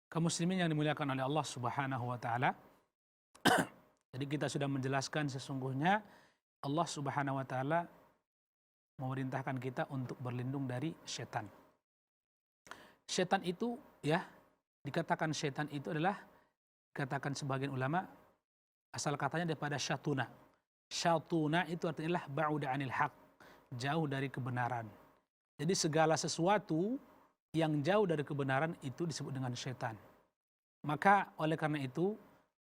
Kaum muslimin yang dimuliakan oleh Allah Subhanahu wa taala. Jadi kita sudah menjelaskan sesungguhnya Allah Subhanahu wa taala memerintahkan kita untuk berlindung dari setan. Setan itu dikatakan setan itu adalah, katakan sebagian ulama, asal katanya daripada syatuna. Syatuna itu artinya adalah ba'uda 'anil haq, jauh dari kebenaran. Jadi segala sesuatu yang jauh dari kebenaran itu disebut dengan setan. Maka oleh karena itu,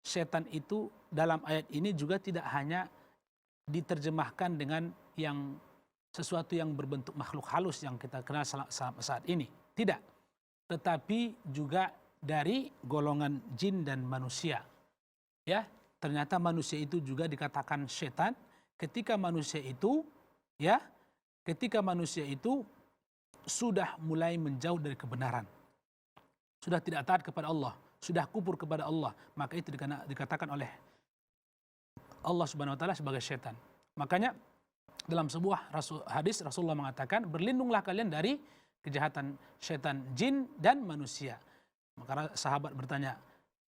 setan itu dalam ayat ini juga tidak hanya diterjemahkan dengan yang sesuatu yang berbentuk makhluk halus yang kita kenal saat ini. Tidak. Tetapi juga dari golongan jin dan manusia. Ya, ternyata manusia itu juga dikatakan setan ketika manusia itu sudah mulai menjauh dari kebenaran. Sudah tidak taat kepada Allah, sudah kufur kepada Allah, maka itu dikatakan oleh Allah Subhanahu wa taala sebagai setan. Makanya dalam sebuah hadis Rasulullah mengatakan, berlindunglah kalian dari kejahatan setan jin dan manusia. Maka sahabat bertanya,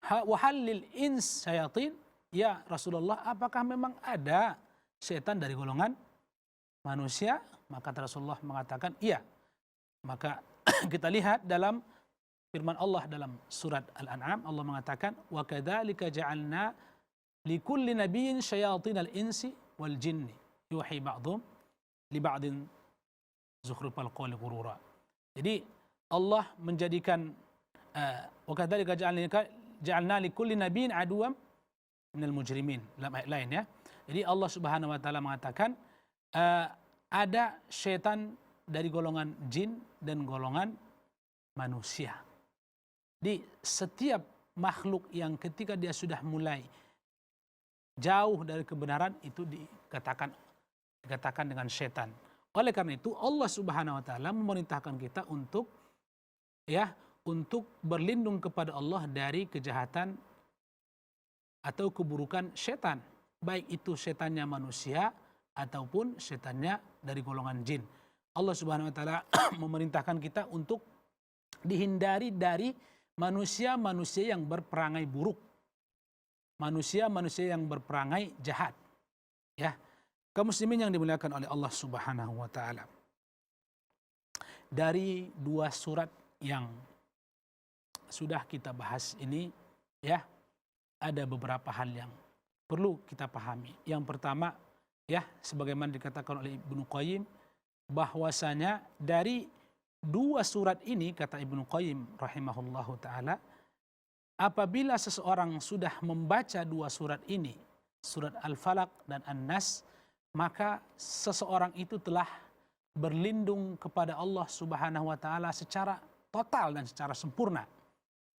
wa halil ins syayatin? Ya Rasulullah, apakah memang ada setan dari golongan manusia? Maka Rasulullah mengatakan, iya. Maka kita lihat dalam firman Allah dalam surat Al-An'am, Allah mengatakan, wa kadzalika ja'alna likulli nabiyyin syayatinal insi wal jinni yuhi ba'dhum li ba'din zukhrufal qawli ghurura. Jadi Allah menjadikan wa kadzalika ja'alna likulli nabiyyin aduwwan minal mujrimin, dalam ayat lain ya. Jadi Allah Subhanahu wa taala mengatakan ada setan dari golongan jin dan golongan manusia. Di setiap makhluk yang ketika dia sudah mulai jauh dari kebenaran itu dikatakan dengan setan. Oleh karena itu Allah Subhanahu wa taala memerintahkan kita untuk berlindung kepada Allah dari kejahatan atau keburukan setan, baik itu setannya manusia ataupun setannya dari golongan jin. Allah Subhanahu wa taala memerintahkan kita untuk dihindari dari manusia-manusia yang berperangai buruk. Manusia-manusia yang berperangai jahat. Ya. Kaum muslimin yang dimuliakan oleh Allah Subhanahu wa taala. Dari dua surat yang sudah kita bahas ini, ada beberapa hal yang perlu kita pahami. Yang pertama, sebagaimana dikatakan oleh Ibnu Qayyim, bahwasanya dari dua surat ini, kata Ibnu Qayyim rahimahullahu ta'ala, apabila seseorang sudah membaca dua surat ini, surat Al-Falaq dan An-Nas, maka seseorang itu telah berlindung kepada Allah Subhanahu wa ta'ala secara total dan secara sempurna.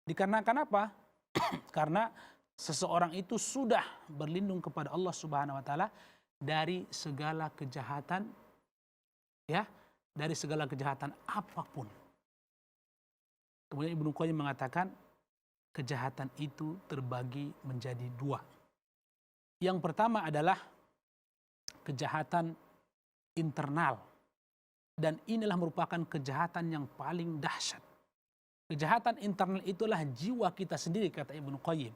Dikarenakan apa? Karena seseorang itu sudah berlindung kepada Allah Subhanahu wa ta'ala dari segala kejahatan, dari segala kejahatan apapun. Kemudian Ibnu Qayyim mengatakan kejahatan itu terbagi menjadi dua. Yang pertama adalah kejahatan internal, dan inilah merupakan kejahatan yang paling dahsyat. Kejahatan internal itulah jiwa kita sendiri, kata Ibnu Qayyim.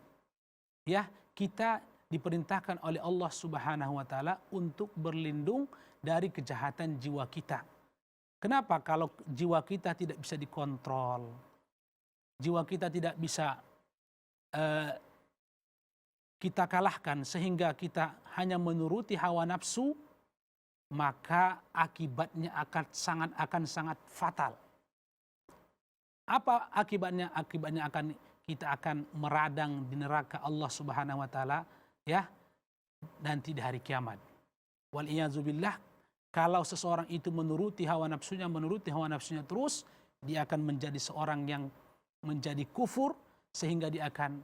Kita diperintahkan oleh Allah Subhanahu wa taala untuk berlindung dari kejahatan jiwa kita. Kenapa? Kalau jiwa kita tidak bisa dikontrol, jiwa kita tidak bisa kita kalahkan sehingga kita hanya menuruti hawa nafsu, maka akibatnya akan sangat fatal. Apa akibatnya? Akibatnya kita akan meradang di neraka Allah Subhanahu wa taala nanti di hari kiamat. Wal iyadzubillah, kalau seseorang itu menuruti hawa nafsunya terus, dia akan menjadi seorang yang menjadi kufur sehingga dia akan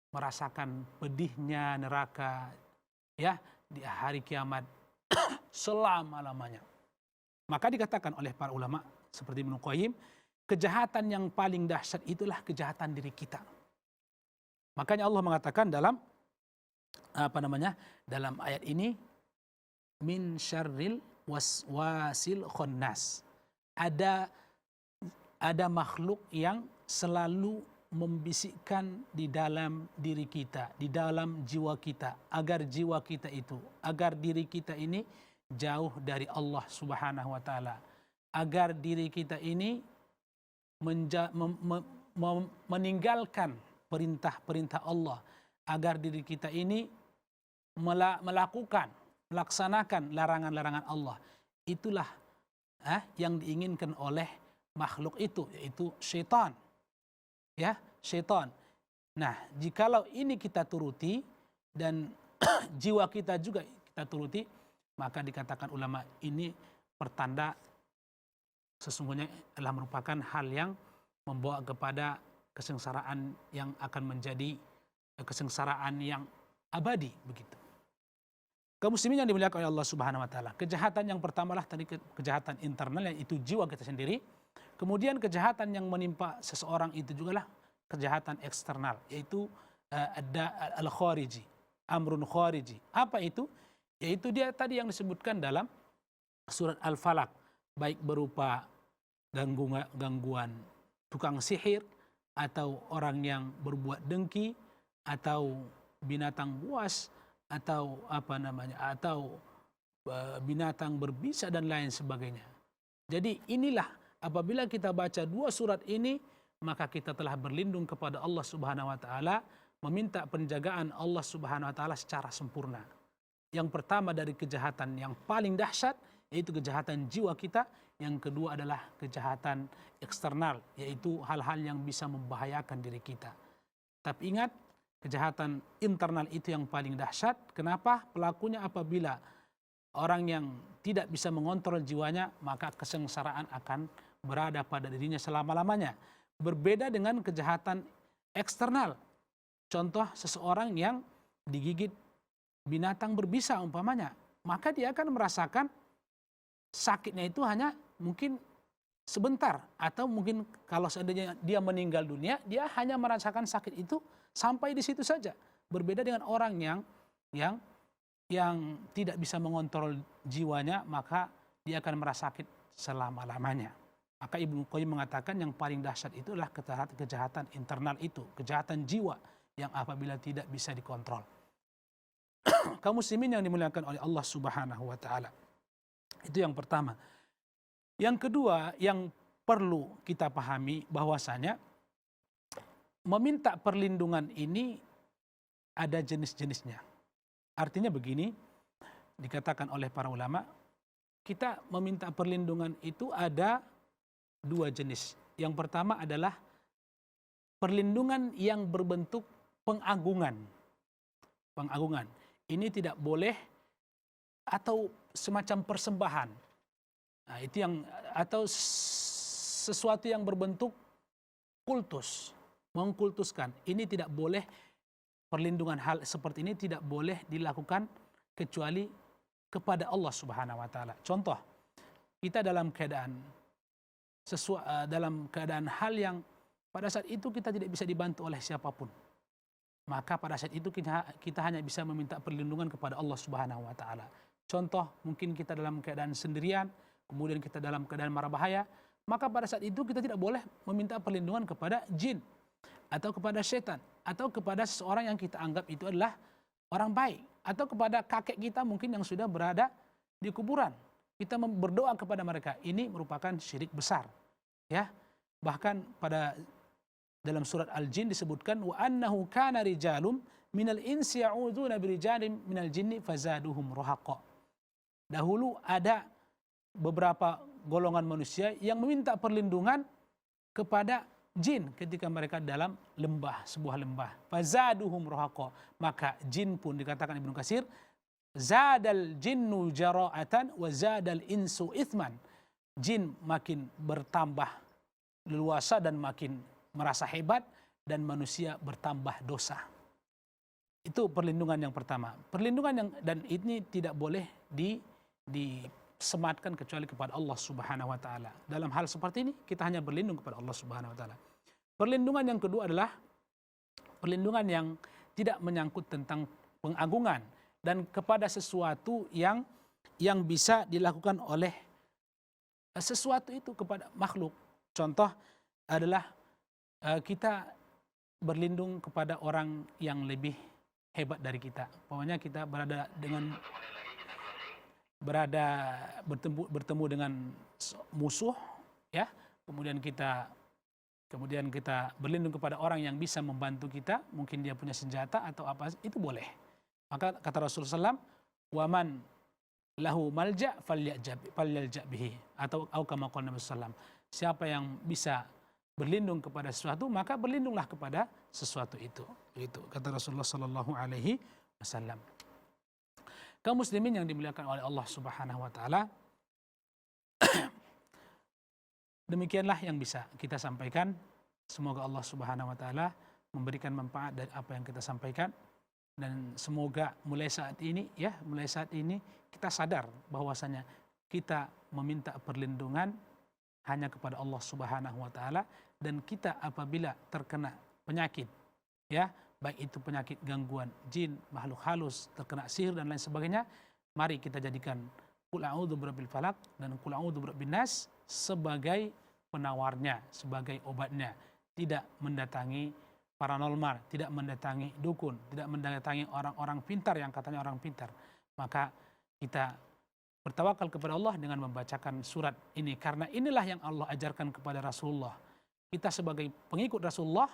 merasakan pedihnya neraka di hari kiamat selama-lamanya. Maka dikatakan oleh para ulama seperti Ibnu Qayyim, kejahatan yang paling dahsyat itulah kejahatan diri kita. Makanya Allah mengatakan dalam dalam ayat ini, min syarril waswasil khannas. Ada makhluk yang selalu membisikkan di dalam diri kita, di dalam jiwa kita, agar jiwa kita itu, agar diri kita ini jauh dari Allah Subhanahu wa taala, agar diri kita ini meninggalkan perintah-perintah Allah, agar diri kita ini melaksanakan larangan-larangan Allah. Itulah yang diinginkan oleh makhluk itu, yaitu syaitan. Ya, syaitan. Nah, jikalau ini kita turuti dan jiwa kita juga kita turuti, maka dikatakan ulama ini pertanda sesungguhnya adalah merupakan hal yang membawa kepada kesengsaraan yang akan menjadi kesengsaraan yang abadi begitu. Kaum muslimin yang dimuliakan oleh Allah Subhanahu wa taala. Kejahatan yang pertama lah tadi kejahatan internal, yaitu jiwa kita sendiri. Kemudian kejahatan yang menimpa seseorang itu juga lah kejahatan eksternal, yaitu al-khariji, amrun khariji. Apa itu? Yaitu dia tadi yang disebutkan dalam surat Al-Falaq, baik berupa gangguan tukang sihir, atau orang yang berbuat dengki, atau binatang buas, atau atau binatang berbisa dan lain sebagainya. Jadi inilah apabila kita baca dua surat ini, maka kita telah berlindung kepada Allah Subhanahu wa taala, meminta penjagaan Allah Subhanahu wa taala secara sempurna. Yang pertama dari kejahatan yang paling dahsyat, yaitu kejahatan jiwa kita. Yang kedua adalah kejahatan eksternal, yaitu hal-hal yang bisa membahayakan diri kita. Tapi ingat, kejahatan internal itu yang paling dahsyat. Kenapa? Pelakunya apabila orang yang tidak bisa mengontrol jiwanya, maka kesengsaraan akan berada pada dirinya selama-lamanya. Berbeda dengan kejahatan eksternal. Contoh seseorang yang digigit binatang berbisa umpamanya, maka dia akan merasakan sakitnya itu hanya mungkin sebentar, atau mungkin kalau seandainya dia meninggal dunia, dia hanya merasakan sakit itu sampai di situ saja. Berbeda dengan orang yang tidak bisa mengontrol jiwanya, maka dia akan merasa sakit selama-lamanya. Maka Ibnu Qayyim mengatakan yang paling dahsyat itu adalah kejahatan internal itu, kejahatan jiwa yang apabila tidak bisa dikontrol. Kaum muslimin yang dimuliakan oleh Allah Subhanahu wa taala. Itu yang pertama. Yang kedua yang perlu kita pahami bahwasanya meminta perlindungan ini ada jenis-jenisnya. Artinya begini, dikatakan oleh para ulama, kita meminta perlindungan itu ada dua jenis. Yang pertama adalah perlindungan yang berbentuk pengagungan. Pengagungan. Ini tidak boleh atau semacam persembahan. Nah, itu yang atau sesuatu yang berbentuk kultus, mengkultuskan. Ini tidak boleh, perlindungan hal seperti ini tidak boleh dilakukan kecuali kepada Allah Subhanahu wa taala. Contoh, kita dalam keadaan hal yang pada saat itu kita tidak bisa dibantu oleh siapapun. Maka pada saat itu kita hanya bisa meminta perlindungan kepada Allah Subhanahu wa taala. Contoh, mungkin kita dalam keadaan sendirian, kemudian kita dalam keadaan mara bahaya, maka pada saat itu kita tidak boleh meminta perlindungan kepada jin atau kepada setan atau kepada seseorang yang kita anggap itu adalah orang baik, atau kepada kakek kita mungkin yang sudah berada di kuburan. Kita berdoa kepada mereka. Ini merupakan syirik besar. Ya. Bahkan pada dalam surat Al-Jin disebutkan wa annahu kana rijalum minal insi ya'udzuna birijalin minal jinni fazaduhum rahaqa. Dahulu ada beberapa golongan manusia yang meminta perlindungan kepada jin ketika mereka dalam lembah, sebuah lembah. Fazaduhum rahaqa. Maka jin pun, dikatakan Ibnu Katsir, zadal jinnu jara'atan wa zadal insu ithman. Jin makin bertambah leluasa dan makin merasa hebat, dan manusia bertambah dosa. Itu perlindungan yang pertama. Perlindungan dan ini tidak boleh disematkan kecuali kepada Allah Subhanahu wa taala. Dalam hal seperti ini kita hanya berlindung kepada Allah Subhanahu wa taala. Perlindungan yang kedua adalah perlindungan yang tidak menyangkut tentang pengagungan dan kepada sesuatu yang bisa dilakukan oleh sesuatu itu kepada makhluk. Contoh adalah kita berlindung kepada orang yang lebih hebat dari kita. Pokoknya kita bertemu dengan musuh, ya. Kemudian kita berlindung kepada orang yang bisa membantu kita, mungkin dia punya senjata atau apa, itu boleh. Maka kata Rasulullah SAW, waman lahu malja falyalja bihi, atau kama qala Nabi sallallahu alaihi wasallam, siapa yang bisa berlindung kepada sesuatu maka berlindunglah kepada sesuatu itu. Itu kata Rasulullah sallallahu alaihi wasallam. Kaum muslimin yang dimuliakan oleh Allah Subhanahu wa taala, demikianlah yang bisa kita sampaikan. Semoga Allah Subhanahu wa taala memberikan manfaat dari apa yang kita sampaikan, dan semoga mulai saat ini kita sadar bahwasanya kita meminta perlindungan hanya kepada Allah Subhanahu wa taala, dan kita apabila terkena penyakit, ya, baik itu penyakit gangguan jin, makhluk halus, terkena sihir dan lain sebagainya, mari kita jadikan qul a'udzu birabbil falaq dan qul a'udzu birabbin nas sebagai penawarnya, sebagai obatnya. Tidak mendatangi paranormal, tidak mendatangi dukun, tidak mendatangi orang-orang pintar yang katanya orang pintar. Maka kita bertawakal kepada Allah dengan membacakan surat ini, karena inilah yang Allah ajarkan kepada Rasulullah. Kita sebagai pengikut Rasulullah,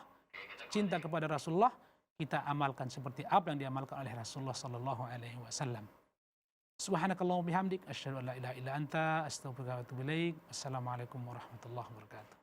cinta kepada Rasulullah, kita amalkan seperti apa yang diamalkan oleh Rasulullah sallallahu alaihi wasallam. Subhanakallahumma bihamdik asyhadu an la ilaha illa anta astaghfiruka wa atubu ilaik. Assalamualaikum warahmatullahi wabarakatuh.